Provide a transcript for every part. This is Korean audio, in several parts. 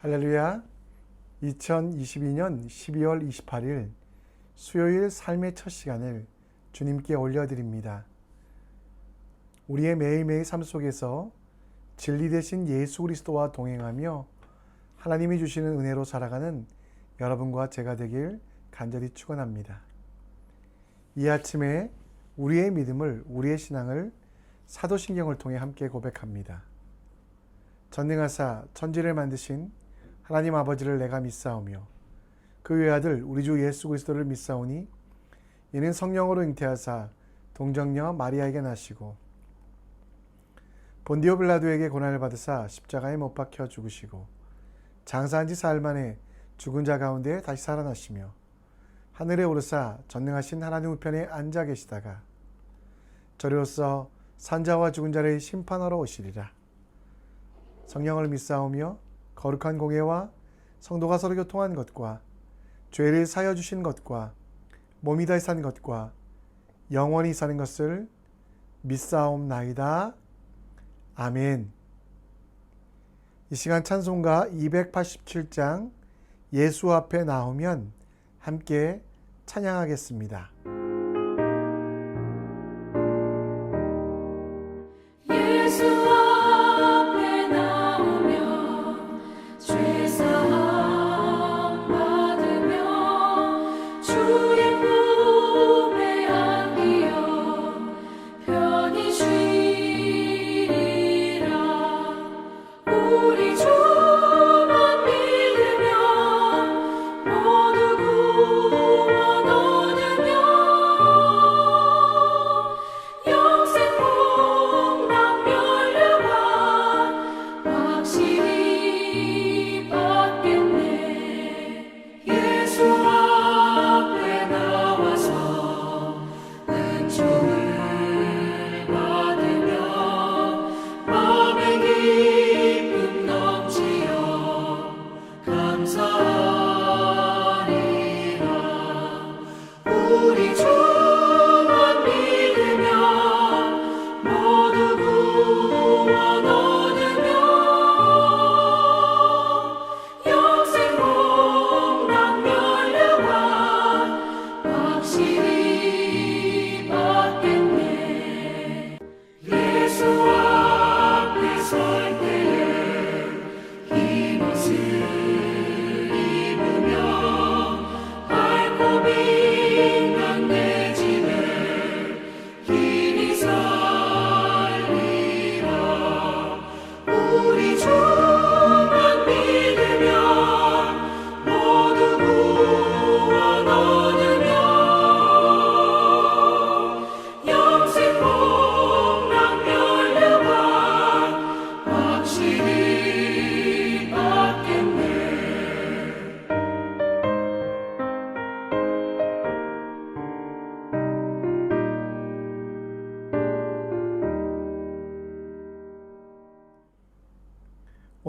할렐루야. 2022년 12월 28일 수요일 삶의 첫 시간을 주님께 올려드립니다. 우리의 매일매일 삶 속에서 진리 되신 예수 그리스도와 동행하며 하나님이 주시는 은혜로 살아가는 여러분과 제가 되길 간절히 축원합니다. 이 아침에 우리의 믿음을, 우리의 신앙을 사도신경을 통해 함께 고백합니다. 전능하사 천지를 만드신 하나님 아버지를 내가 믿사오며 그 외아들 우리 주 예수 그리스도를 믿사오니 이는 성령으로 잉태하사 동정녀 마리아에게 나시고 본디오 빌라도에게 고난을 받으사 십자가에 못 박혀 죽으시고 장사한 지 사흘 만에 죽은 자 가운데 다시 살아나시며 하늘에 오르사 전능하신 하나님 우편에 앉아 계시다가 저리로서 산자와 죽은 자를 심판하러 오시리라. 성령을 믿사오며 거룩한 공예와 성도가 서로 교통한 것과 죄를 사여 주신 것과 몸이 다시 산 것과 영원히 사는 것을 믿사옵나이다. 아멘. 이 시간 찬송가 287장 예수 앞에 나오면 함께 찬양하겠습니다. 모두 구원 얻으며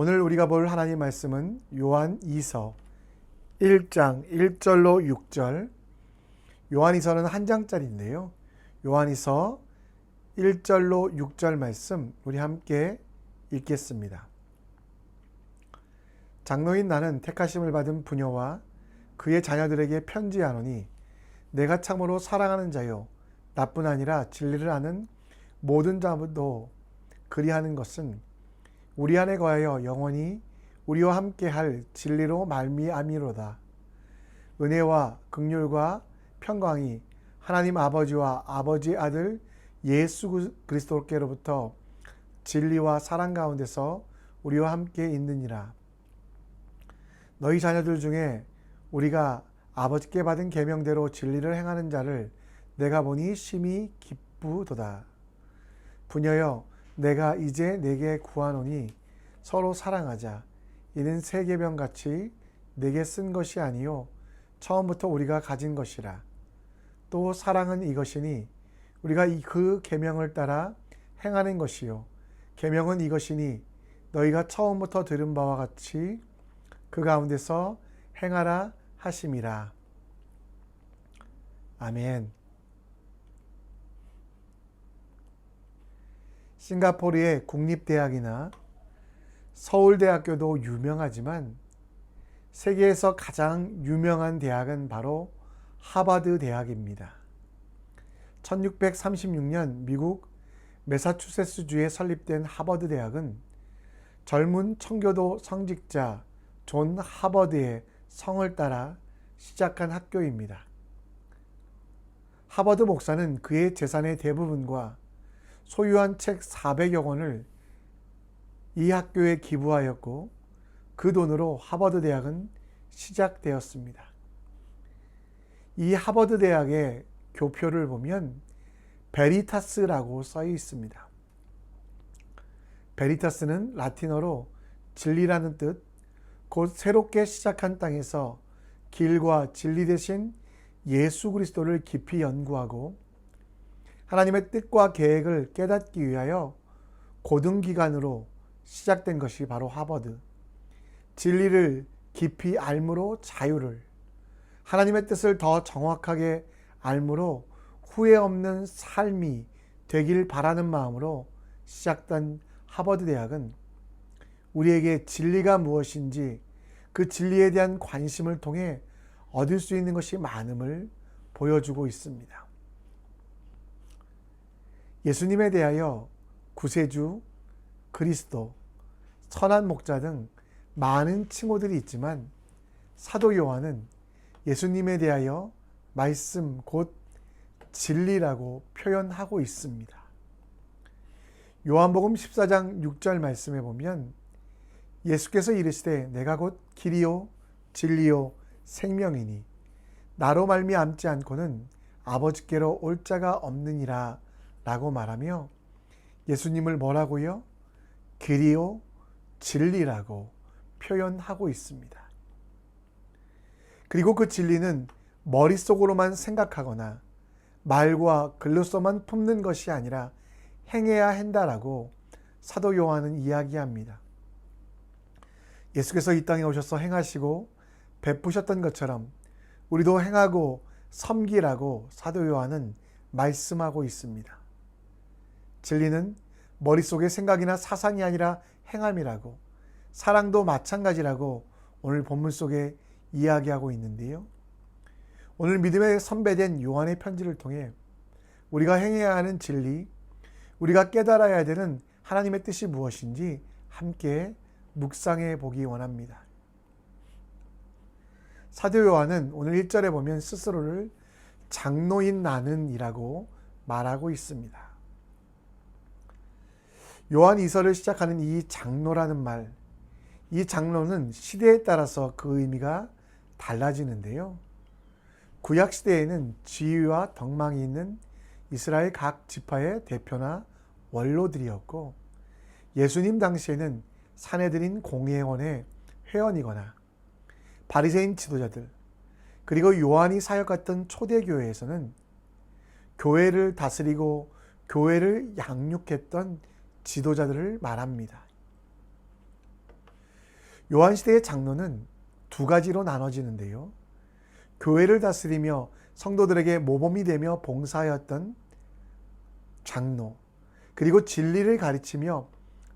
오늘 우리가 볼 하나님 말씀은 요한 2서 1장 1절로 6절. 요한 2서는 한 장짜리인데요. 요한 2서 1절로 6절 말씀 우리 함께 읽겠습니다. 장로인 나는 택하심을 받은 부녀와 그의 자녀들에게 편지하노니 내가 참으로 사랑하는 자요 나뿐 아니라 진리를 아는 모든 자도 그리하는 것은 우리 안에 거하여 영원히 우리와 함께할 진리로 말미암이로다. 은혜와 긍휼과 평강이 하나님 아버지와 아버지의 아들 예수 그리스도께로부터 진리와 사랑 가운데서 우리와 함께 있느니라. 너희 자녀들 중에 우리가 아버지께 받은 계명대로 진리를 행하는 자를 내가 보니 심히 기쁘도다. 부녀여 내가 이제 내게 구하노니 서로 사랑하자. 이는 새 계명같이 내게 쓴 것이 아니요 처음부터 우리가 가진 것이라. 또 사랑은 이것이니 우리가 그 계명을 따라 행하는 것이요 계명은 이것이니 너희가 처음부터 들은 바와 같이 그 가운데서 행하라 하심이라. 아멘. 싱가포르의 국립대학이나 서울대학교도 유명하지만 세계에서 가장 유명한 대학은 바로 하버드 대학입니다. 1636년 미국 매사추세츠주에 설립된 하버드 대학은 젊은 청교도 성직자 존 하버드의 성을 따라 시작한 학교입니다. 하버드 목사는 그의 재산의 대부분과 소유한 책 400여 권을 이 학교에 기부하였고 그 돈으로 하버드 대학은 시작되었습니다. 이 하버드 대학의 교표를 보면 베리타스라고 써 있습니다. 베리타스는 라틴어로 진리라는 뜻, 곧 새롭게 시작한 땅에서 길과 진리 대신 예수 그리스도를 깊이 연구하고 하나님의 뜻과 계획을 깨닫기 위하여 고등기관으로 시작된 것이 바로 하버드. 진리를 깊이 알므로 자유를, 하나님의 뜻을 더 정확하게 알므로 후회 없는 삶이 되길 바라는 마음으로 시작된 하버드 대학은 우리에게 진리가 무엇인지 그 진리에 대한 관심을 통해 얻을 수 있는 것이 많음을 보여주고 있습니다. 예수님에 대하여 구세주, 그리스도, 선한 목자 등 많은 칭호들이 있지만 사도 요한은 예수님에 대하여 말씀 곧 진리라고 표현하고 있습니다. 요한복음 14장 6절 말씀에 보면 예수께서 이르시되 내가 곧 길이요 진리요 생명이니 나로 말미암지 않고는 아버지께로 올 자가 없느니라 라고 말하며 예수님을 뭐라고요? 길이요 진리라고 표현하고 있습니다. 그리고 그 진리는 머릿속으로만 생각하거나 말과 글로서만 품는 것이 아니라 행해야 한다라고 사도 요한은 이야기합니다. 예수께서 이 땅에 오셔서 행하시고 베푸셨던 것처럼 우리도 행하고 섬기라고 사도 요한은 말씀하고 있습니다. 진리는 머릿속의 생각이나 사상이 아니라 행함이라고, 사랑도 마찬가지라고 오늘 본문 속에 이야기하고 있는데요. 오늘 믿음의 선배된 요한의 편지를 통해 우리가 행해야 하는 진리, 우리가 깨달아야 되는 하나님의 뜻이 무엇인지 함께 묵상해 보기 원합니다. 사도 요한은 오늘 1절에 보면 스스로를 장로인 나는 이라고 말하고 있습니다. 요한 이서를 시작하는 이 장로라는 말, 이 장로는 시대에 따라서 그 의미가 달라지는데요. 구약시대에는 지위와 덕망이 있는 이스라엘 각 지파의 대표나 원로들이었고, 예수님 당시에는 사내들인 공회원의 회원이거나 바리새인 지도자들, 그리고 요한이 사역했던 초대교회에서는 교회를 다스리고 교회를 양육했던 지도자들을 말합니다. 요한시대의 장로는 두 가지로 나눠지는데요. 교회를 다스리며 성도들에게 모범이 되며 봉사하였던 장로, 그리고 진리를 가르치며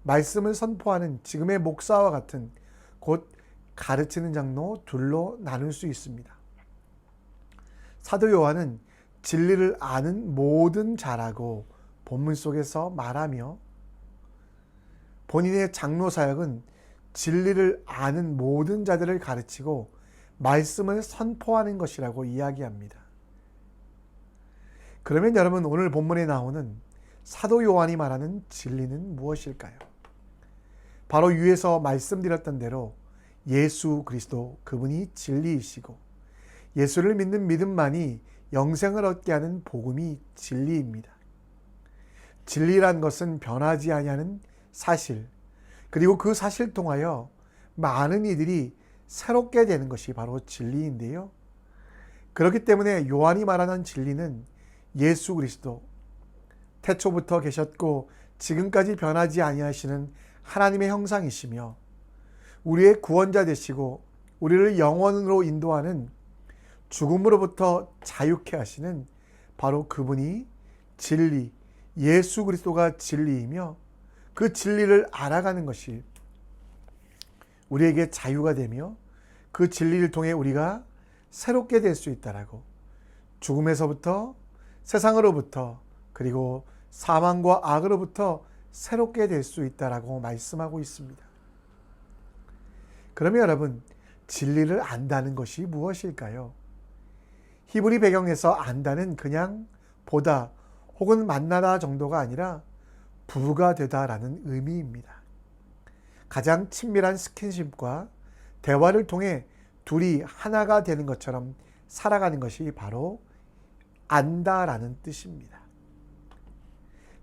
말씀을 선포하는 지금의 목사와 같은 곧 가르치는 장로 둘로 나눌 수 있습니다. 사도 요한은 진리를 아는 모든 자라고 본문 속에서 말하며 본인의 장로 사역은 진리를 아는 모든 자들을 가르치고 말씀을 선포하는 것이라고 이야기합니다. 그러면 여러분, 오늘 본문에 나오는 사도 요한이 말하는 진리는 무엇일까요? 바로 위에서 말씀드렸던 대로 예수 그리스도, 그분이 진리이시고 예수를 믿는 믿음만이 영생을 얻게 하는 복음이 진리입니다. 진리란 것은 변하지 아니하는 사실, 그리고 그 사실 통하여 많은 이들이 새롭게 되는 것이 바로 진리인데요. 그렇기 때문에 요한이 말하는 진리는 예수 그리스도, 태초부터 계셨고 지금까지 변하지 아니하시는 하나님의 형상이시며 우리의 구원자 되시고 우리를 영원으로 인도하는 죽음으로부터 자유케 하시는 바로 그분이 진리, 예수 그리스도가 진리이며 그 진리를 알아가는 것이 우리에게 자유가 되며 그 진리를 통해 우리가 새롭게 될 수 있다라고, 죽음에서부터, 세상으로부터, 그리고 사망과 악으로부터 새롭게 될 수 있다라고 말씀하고 있습니다. 그러면 여러분, 진리를 안다는 것이 무엇일까요? 히브리 배경에서 안다는 그냥 보다 혹은 만나다 정도가 아니라 부부가 되다라는 의미입니다. 가장 친밀한 스킨십과 대화를 통해 둘이 하나가 되는 것처럼 살아가는 것이 바로 안다라는 뜻입니다.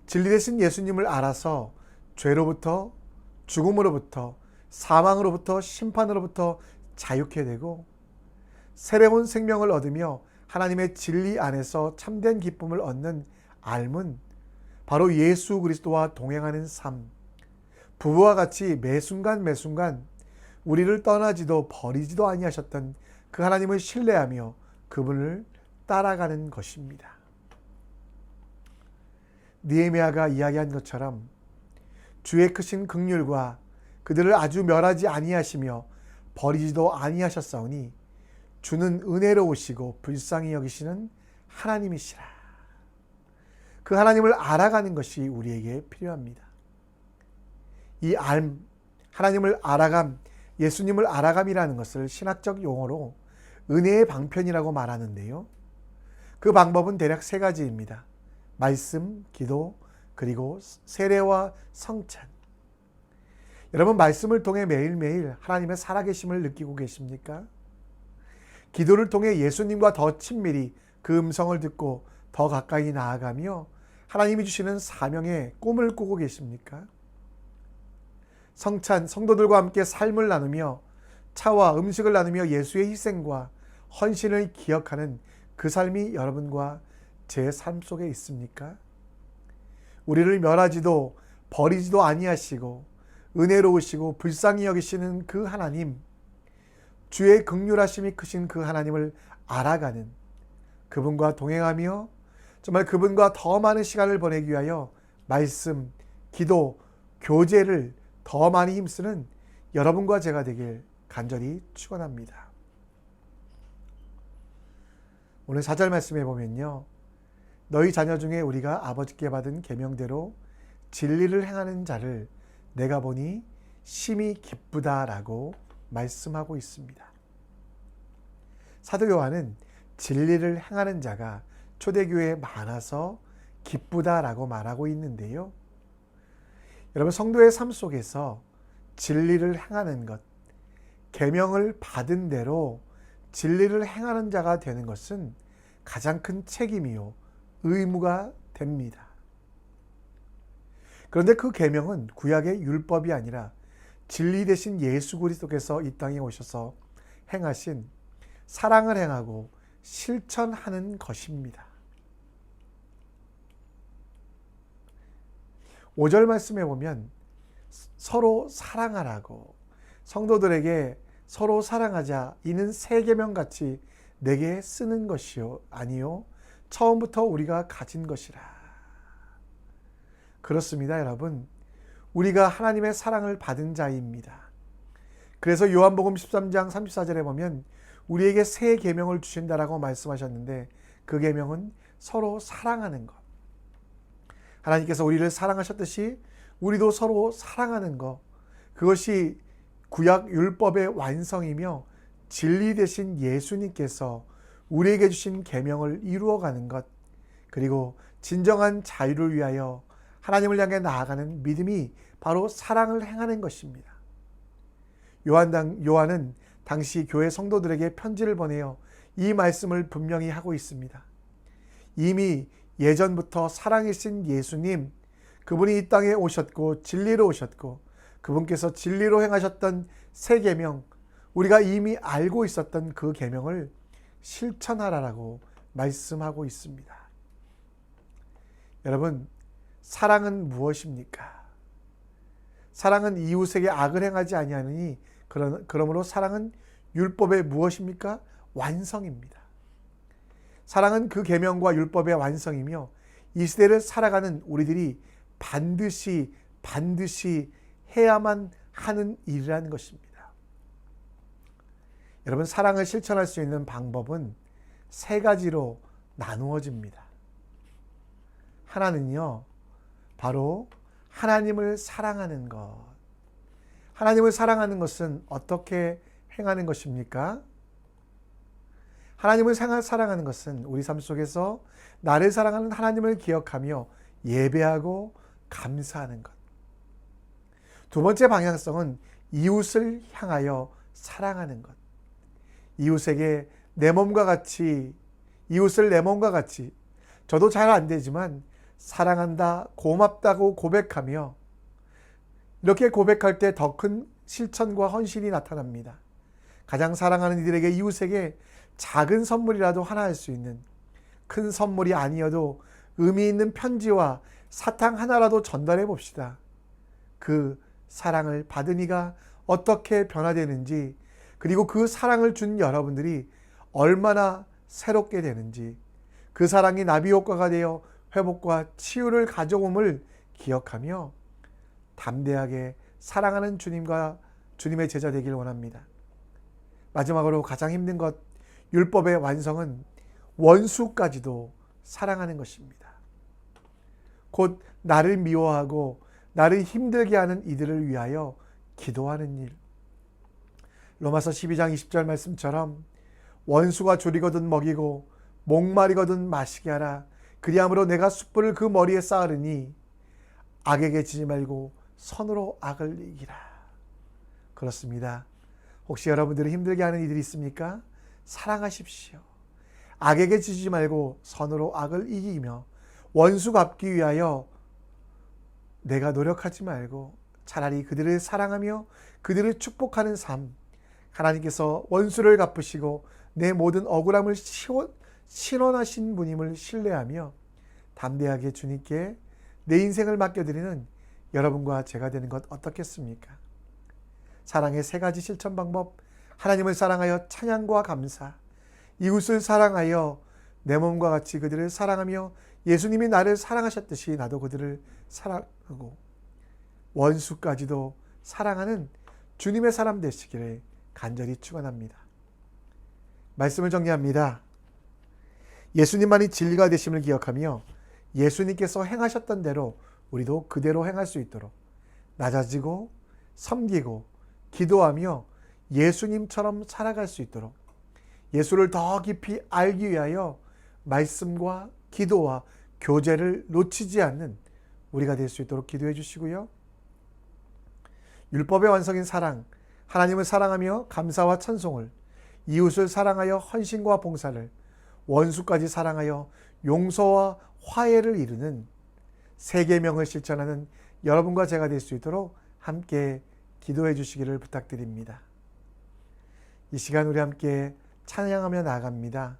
진리 되신 예수님을 알아서 죄로부터, 죽음으로부터, 사망으로부터, 심판으로부터 자유케 되고 새로운 생명을 얻으며 하나님의 진리 안에서 참된 기쁨을 얻는 삶은 바로 예수 그리스도와 동행하는 삶, 부부와 같이 매순간 매순간 우리를 떠나지도 버리지도 아니하셨던 그 하나님을 신뢰하며 그분을 따라가는 것입니다. 느헤미야가 이야기한 것처럼 주의 크신 긍휼과 그들을 아주 멸하지 아니하시며 버리지도 아니하셨사오니 주는 은혜로우시고 불쌍히 여기시는 하나님이시라. 그 하나님을 알아가는 것이 우리에게 필요합니다. 이 하나님을 알아감, 예수님을 알아감이라는 것을 신학적 용어로 은혜의 방편이라고 말하는데요. 그 방법은 대략 세 가지입니다. 말씀, 기도, 그리고 세례와 성찬. 여러분, 말씀을 통해 매일매일 하나님의 살아계심을 느끼고 계십니까? 기도를 통해 예수님과 더 친밀히 그 음성을 듣고 더 가까이 나아가며 하나님이 주시는 사명의 꿈을 꾸고 계십니까? 성찬, 성도들과 함께 삶을 나누며 차와 음식을 나누며 예수의 희생과 헌신을 기억하는 그 삶이 여러분과 제 삶 속에 있습니까? 우리를 멸하지도 버리지도 아니하시고 은혜로우시고 불쌍히 여기시는 그 하나님, 주의 긍휼하심이 크신 그 하나님을 알아가는, 그분과 동행하며 정말 그분과 더 많은 시간을 보내기 위하여 말씀, 기도, 교제를 더 많이 힘쓰는 여러분과 제가 되길 간절히 축원합니다. 오늘 4절 말씀에 보면요, 너희 자녀 중에 우리가 아버지께 받은 계명대로 진리를 행하는 자를 내가 보니 심히 기쁘다라고 말씀하고 있습니다. 사도 요한은 진리를 행하는 자가 초대교회에 많아서 기쁘다라고 말하고 있는데요. 여러분, 성도의 삶 속에서 진리를 행하는 것, 계명을 받은 대로 진리를 행하는 자가 되는 것은 가장 큰 책임이요 의무가 됩니다. 그런데 그 계명은 구약의 율법이 아니라 진리 대신 예수 그리스도께서 이 땅에 오셔서 행하신 사랑을 행하고 실천하는 것입니다. 5절 말씀에 보면 서로 사랑하라고, 성도들에게 서로 사랑하자, 이는 새 계명같이 내게 쓰는 것이요 아니요 처음부터 우리가 가진 것이라. 그렇습니다, 여러분. 우리가 하나님의 사랑을 받은 자입니다. 그래서 요한복음 13장 34절에 보면 우리에게 새 계명을 주신다라고 말씀하셨는데, 그 계명은 서로 사랑하는 것. 하나님께서 우리를 사랑하셨듯이 우리도 서로 사랑하는 것, 그것이 구약 율법의 완성이며 진리 되신 예수님께서 우리에게 주신 계명을 이루어가는 것, 그리고 진정한 자유를 위하여 하나님을 향해 나아가는 믿음이 바로 사랑을 행하는 것입니다. 요한은 당시 교회 성도들에게 편지를 보내어 이 말씀을 분명히 하고 있습니다. 이미 예전부터 사랑이신 예수님, 그분이 이 땅에 오셨고 진리로 오셨고 그분께서 진리로 행하셨던 새 계명, 우리가 이미 알고 있었던 그 계명을 실천하라라고 말씀하고 있습니다. 여러분, 사랑은 무엇입니까? 사랑은 이웃에게 악을 행하지 아니하느니 그러므로 사랑은 율법의 무엇입니까? 완성입니다. 사랑은 그 계명과 율법의 완성이며 이 시대를 살아가는 우리들이 반드시 해야만 하는 일이라는 것입니다. 여러분, 사랑을 실천할 수 있는 방법은 세 가지로 나누어집니다. 하나는요, 바로 하나님을 사랑하는 것. 하나님을 사랑하는 것은 어떻게 행하는 것입니까? 하나님을 사랑하는 것은 우리 삶 속에서 나를 사랑하는 하나님을 기억하며 예배하고 감사하는 것. 두 번째 방향성은 이웃을 향하여 사랑하는 것. 이웃에게 내 몸과 같이, 이웃을 내 몸과 같이, 저도 잘 안 되지만 사랑한다, 고맙다고 고백하며, 이렇게 고백할 때 더 큰 실천과 헌신이 나타납니다. 가장 사랑하는 이들에게, 이웃에게 작은 선물이라도 하나 할 수 있는, 큰 선물이 아니어도 의미 있는 편지와 사탕 하나라도 전달해 봅시다. 그 사랑을 받은 이가 어떻게 변화되는지, 그리고 그 사랑을 준 여러분들이 얼마나 새롭게 되는지, 그 사랑이 나비효과가 되어 회복과 치유를 가져옴을 기억하며 담대하게 사랑하는 주님과 주님의 제자 되길 원합니다. 마지막으로 가장 힘든 것, 율법의 완성은 원수까지도 사랑하는 것입니다. 곧 나를 미워하고 나를 힘들게 하는 이들을 위하여 기도하는 일. 로마서 12장 20절 말씀처럼 원수가 줄이거든 먹이고 목마르거든 마시게 하라. 그리함으로 내가 숯불을 그 머리에 쌓으리니 악에게 지지 말고 선으로 악을 이기라. 그렇습니다. 혹시 여러분들이 힘들게 하는 이들이 있습니까? 사랑하십시오. 악에게 지지 말고 선으로 악을 이기며 원수 갚기 위하여 내가 노력하지 말고 차라리 그들을 사랑하며 그들을 축복하는 삶, 하나님께서 원수를 갚으시고 내 모든 억울함을 신원하신 분임을 신뢰하며 담대하게 주님께 내 인생을 맡겨드리는 여러분과 제가 되는 것 어떻겠습니까? 사랑의 세 가지 실천 방법, 하나님을 사랑하여 찬양과 감사, 이웃을 사랑하여 내 몸과 같이 그들을 사랑하며 예수님이 나를 사랑하셨듯이 나도 그들을 사랑하고 원수까지도 사랑하는 주님의 사람 되시기를 간절히 축원합니다. 말씀을 정리합니다. 예수님만이 진리가 되심을 기억하며 예수님께서 행하셨던 대로 우리도 그대로 행할 수 있도록 낮아지고 섬기고 기도하며 예수님처럼 살아갈 수 있도록 예수를 더 깊이 알기 위하여 말씀과 기도와 교제를 놓치지 않는 우리가 될 수 있도록 기도해 주시고요. 율법의 완성인 사랑, 하나님을 사랑하며 감사와 찬송을, 이웃을 사랑하여 헌신과 봉사를, 원수까지 사랑하여 용서와 화해를 이루는 세 계명을 실천하는 여러분과 제가 될 수 있도록 함께 기도해 주시기를 부탁드립니다. 이 시간 우리 함께 찬양하며 나아갑니다.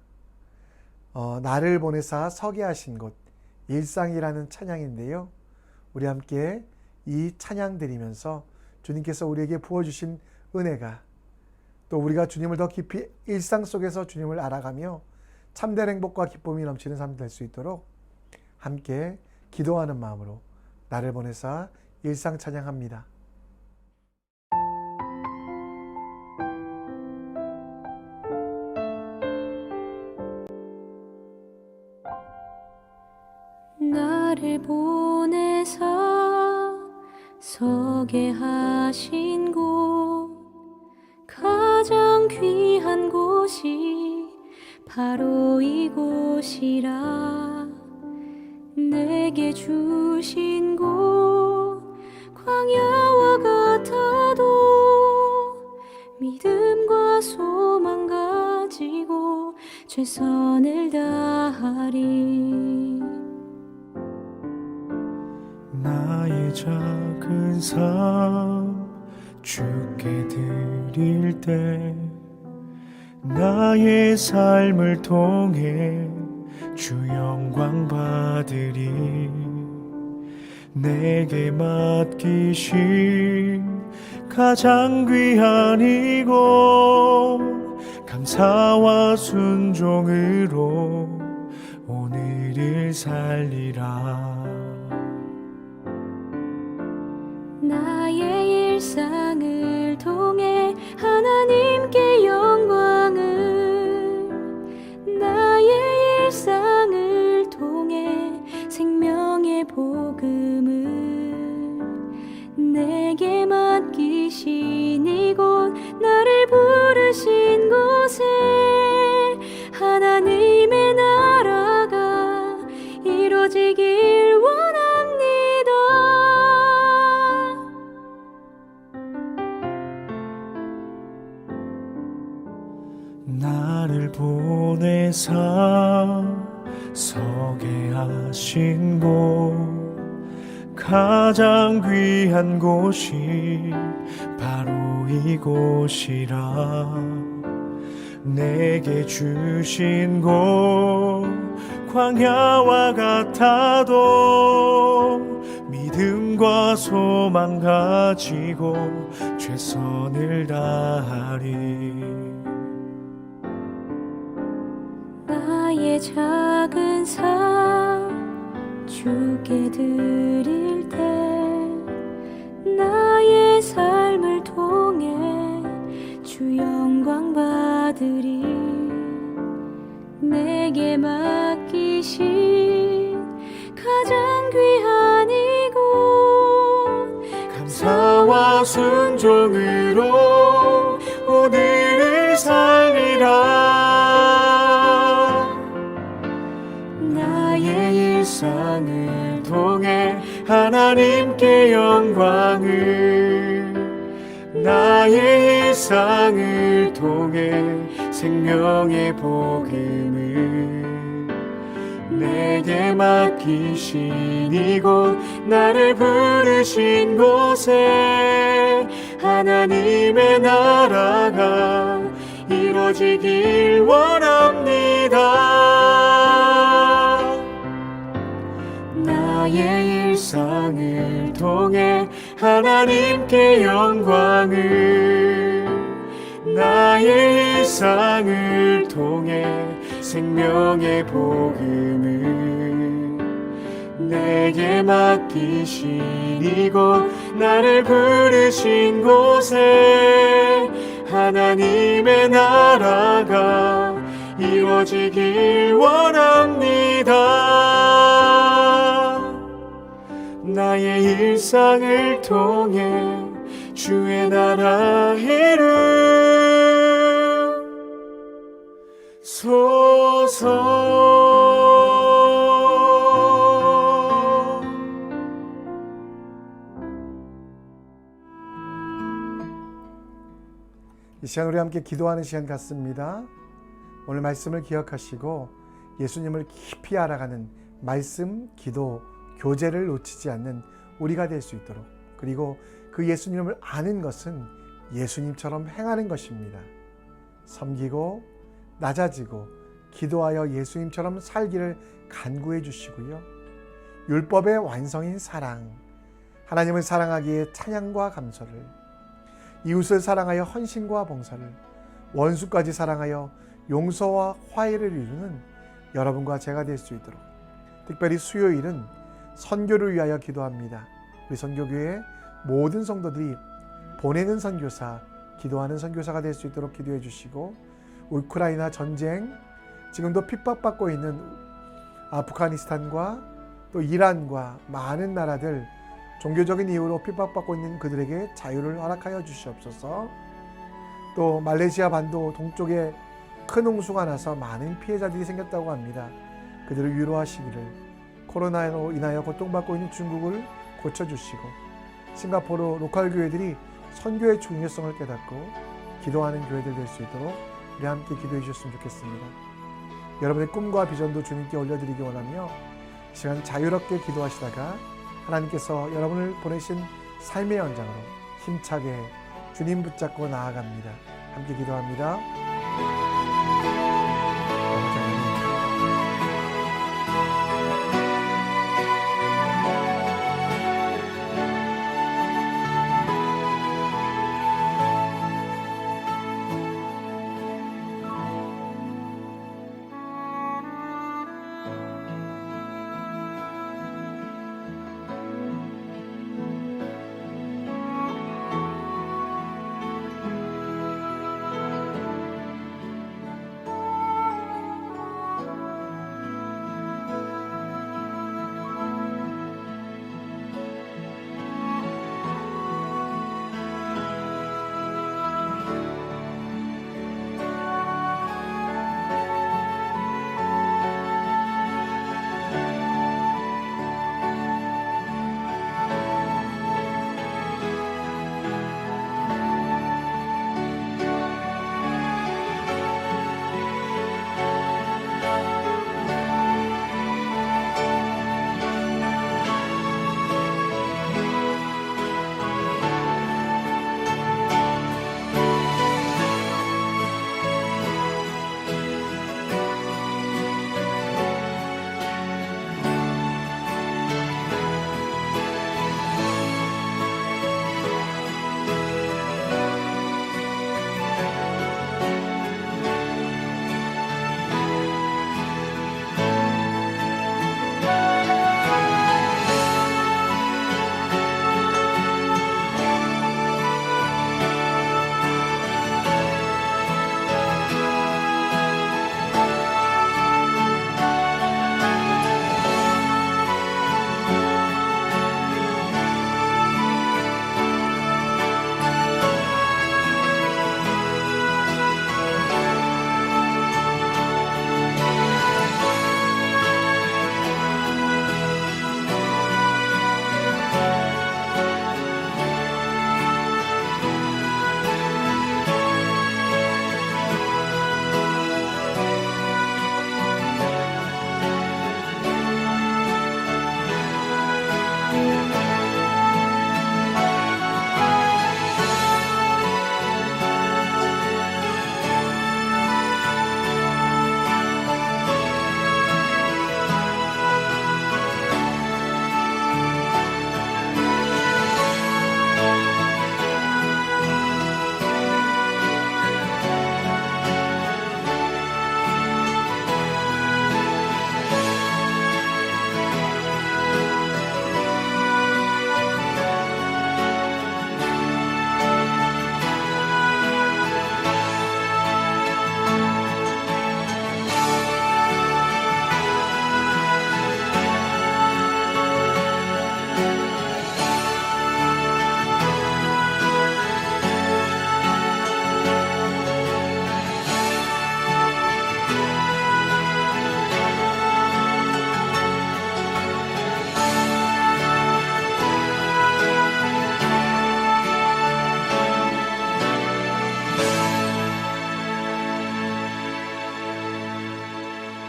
나를 보내사 서게 하신 곳, 일상이라는 찬양인데요. 우리 함께 이 찬양 드리면서 주님께서 우리에게 부어주신 은혜가, 또 우리가 주님을 더 깊이 일상 속에서 주님을 알아가며 참된 행복과 기쁨이 넘치는 삶이 될 수 있도록 함께 기도하는 마음으로 나를 보내사 일상 찬양합니다. 나를 보내사 서게 하신 곳, 가장 귀한 곳이 바로 이곳이라. 내게 주신 곳 광야와 같아도 믿음과 소망 가지고 최선을 다하리. 나의 작은 삶 주께 드릴 때, 나의 삶을 통해 주 영광 받으리. 내게 맡기신 가장 귀한 이곳, 감사와 순종으로 오늘을 살리라. 나의 일상을 통해 하나님께 영광을, 나의 일상을 통해 생명의 복음을, 내게 맡기신 이곳, 나를 부르신 곳에 하나님의 나라가 이루어지길 원합니다. 나를 보내사 서게 하신 곳, 가장 귀한 곳이 바로 이곳이라. 내게 주신 곳 광야와 같아도 믿음과 소망 가지고 최선을 다하리. 나의 작은 삶 주께 드릴 때, 나의 삶을 통해 주 영광 받으리. 내게 맡기신 가장 귀한 이곳, 감사와 순종으로 오늘을 살리라. 나의 일상을 통해 하나님께 영광을, 나의 일상을 통해 생명의 복음을, 내게 맡기신 이곳, 나를 부르신 곳에 하나님의 나라가 이루어지길 원합니다. 나의 일상을 통해 하나님께 영광을, 나의 일상을 통해 생명의 복음을, 내게 맡기신 이곳, 나를 부르신 곳에 하나님의 나라가 이루어지길 원합니다. 나의 일상을 통해 주의 나라 이루소서. 이 시간 우리 함께 기도하는 시간 같습니다. 오늘 말씀을 기억하시고 예수님을 깊이 알아가는 말씀, 기도, 교제를 놓치지 않는 우리가 될 수 있도록, 그리고 그 예수님을 아는 것은 예수님처럼 행하는 것입니다. 섬기고 낮아지고 기도하여 예수님처럼 살기를 간구해 주시고요. 율법의 완성인 사랑, 하나님을 사랑하기에 찬양과 감사를, 이웃을 사랑하여 헌신과 봉사를, 원수까지 사랑하여 용서와 화해를 이루는 여러분과 제가 될 수 있도록, 특별히 수요일은 선교를 위하여 기도합니다. 우리 선교교회 모든 성도들이 보내는 선교사, 기도하는 선교사가 될 수 있도록 기도해 주시고, 우크라이나 전쟁, 지금도 핍박받고 있는 아프가니스탄과 또 이란과 많은 나라들, 종교적인 이유로 핍박받고 있는 그들에게 자유를 허락하여 주시옵소서. 또 말레이시아 반도 동쪽에 큰 홍수가 나서 많은 피해자들이 생겼다고 합니다. 그들을 위로하시기를, 코로나로 인하여 고통받고 있는 중국을 고쳐주시고, 싱가포르 로컬 교회들이 선교의 중요성을 깨닫고 기도하는 교회들 될 수 있도록 우리 함께 기도해 주셨으면 좋겠습니다. 여러분의 꿈과 비전도 주님께 올려드리기 원하며 이 시간 자유롭게 기도하시다가 하나님께서 여러분을 보내신 삶의 연장으로 힘차게 주님 붙잡고 나아갑니다. 함께 기도합니다.